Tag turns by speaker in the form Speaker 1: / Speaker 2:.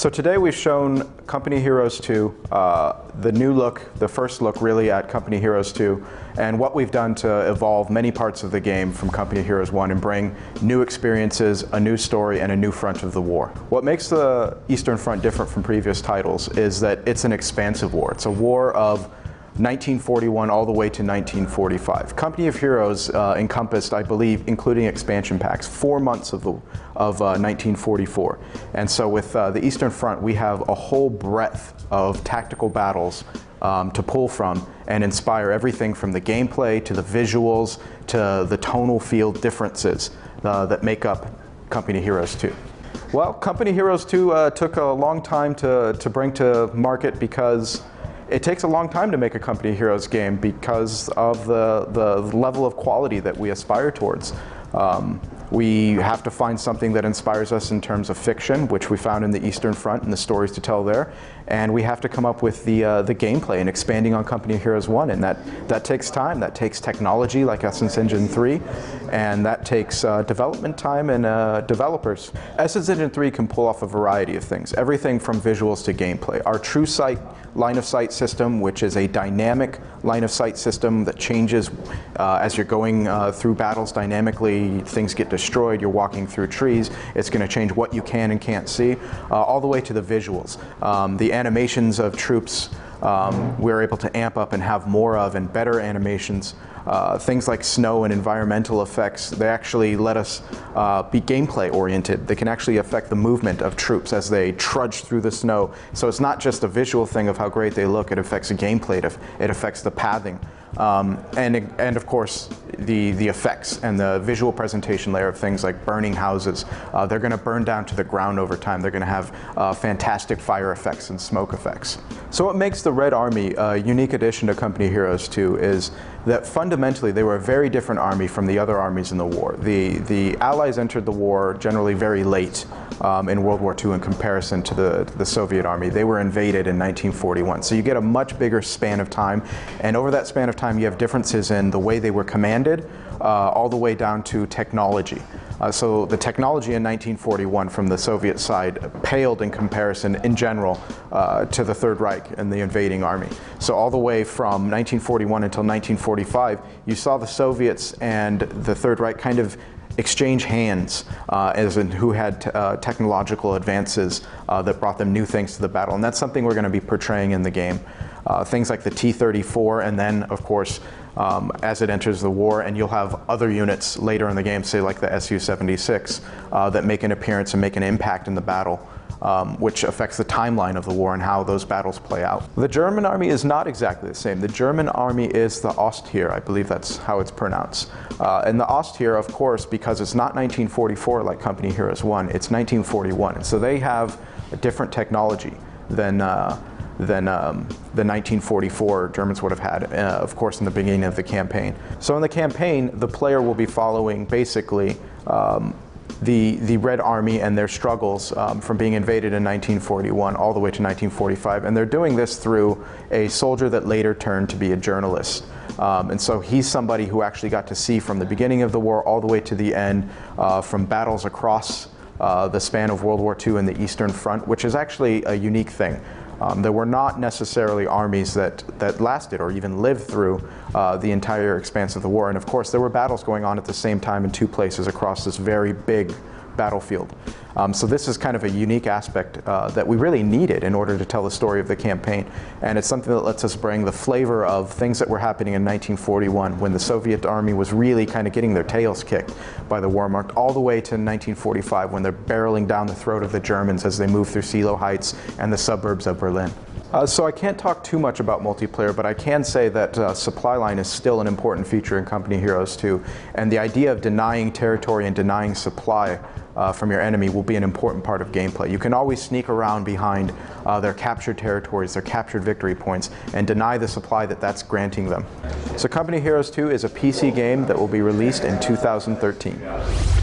Speaker 1: So today we've shown Company Heroes 2, the new look, the first look really at Company Heroes 2, and what we've done to evolve many parts of the game from Company Heroes 1 and bring new experiences, a new story, and a new front of the war. What makes the Eastern Front different from previous titles is that it's an expansive war. It's a war of 1941 all the way to 1945. Company of Heroes encompassed, I believe, including expansion packs, 4 months of 1944. And so with the Eastern Front, we have a whole breadth of tactical battles to pull from and inspire everything from the gameplay to the visuals to the tonal field differences that make up Company Heroes 2. Well, Company Heroes 2 took a long time to bring to market because it takes a long time to make a Company Heroes game because of the level of quality that we aspire towards. We have to find something that inspires us in terms of fiction, which we found in the Eastern Front and the stories to tell there. And we have to come up with the gameplay and expanding on Company Heroes 1. And that takes time. That takes technology like Essence Engine 3. And that takes development time and developers. Essence Engine 3 can pull off a variety of things. Everything from visuals to gameplay. Our True Sight line of sight system, which is a dynamic line of sight system that changes as you're going through battles dynamically. Things get destroyed, you're walking through trees, it's going to change what you can and can't see, all the way to the visuals. The animations of troops we're able to amp up and have more of, and better animations. Things like snow and environmental effects, they actually let us be gameplay oriented. They can actually affect the movement of troops as they trudge through the snow. So it's not just a visual thing of how great they look, it affects the gameplay, it affects the pathing. And of course the effects and the visual presentation layer of things like burning houses. They're going to burn down to the ground over time. They're going to have fantastic fire effects and smoke effects. So what makes the Red Army a unique addition to Company Heroes 2 is that fundamentally they were a very different army from the other armies in the war. The Allies entered the war generally very late in World War II in comparison to the Soviet army. They were invaded in 1941. So you get a much bigger span of time, and over that span of time you have differences in the way they were commanded all the way down to technology. So the technology in 1941 from the Soviet side paled in comparison in general to the Third Reich and the invading army. So all the way from 1941 until 1945, you saw the Soviets and the Third Reich kind of exchange hands as in who had technological advances that brought them new things to the battle. And that's something we're going to be portraying in the game. Things like the T-34, and then of course as it enters the war, and you'll have other units later in the game, say like the Su-76, that make an appearance and make an impact in the battle, which affects the timeline of the war and how those battles play out. The German army is not exactly the same. The German army is the Ostheer, I believe that's how it's pronounced. And the Ostheer, of course, because it's not 1944 like Company Heroes 1, it's 1941. And so they have a different technology than the 1944 Germans would have had, of course, in the beginning of the campaign. So in the campaign, the player will be following basically the Red Army and their struggles from being invaded in 1941 all the way to 1945. And they're doing this through a soldier that later turned to be a journalist. And so he's somebody who actually got to see from the beginning of the war all the way to the end, from battles across the span of World War II in the Eastern Front, which is actually a unique thing. There were not necessarily armies that lasted or even lived through the entire expanse of the war. And of course, there were battles going on at the same time in 2 places across this very big battlefield. So this is kind of a unique aspect that we really needed in order to tell the story of the campaign. And it's something that lets us bring the flavor of things that were happening in 1941 when the Soviet army was really kind of getting their tails kicked by the Wehrmacht, all the way to 1945 when they're barreling down the throat of the Germans as they move through Seelow Heights and the suburbs of Berlin. So I can't talk too much about multiplayer, but I can say that supply line is still an important feature in Company Heroes 2, and the idea of denying territory and denying supply from your enemy will be an important part of gameplay. You can always sneak around behind their captured territories, their captured victory points, and deny the supply that's granting them. So Company Heroes 2 is a PC game that will be released in 2013.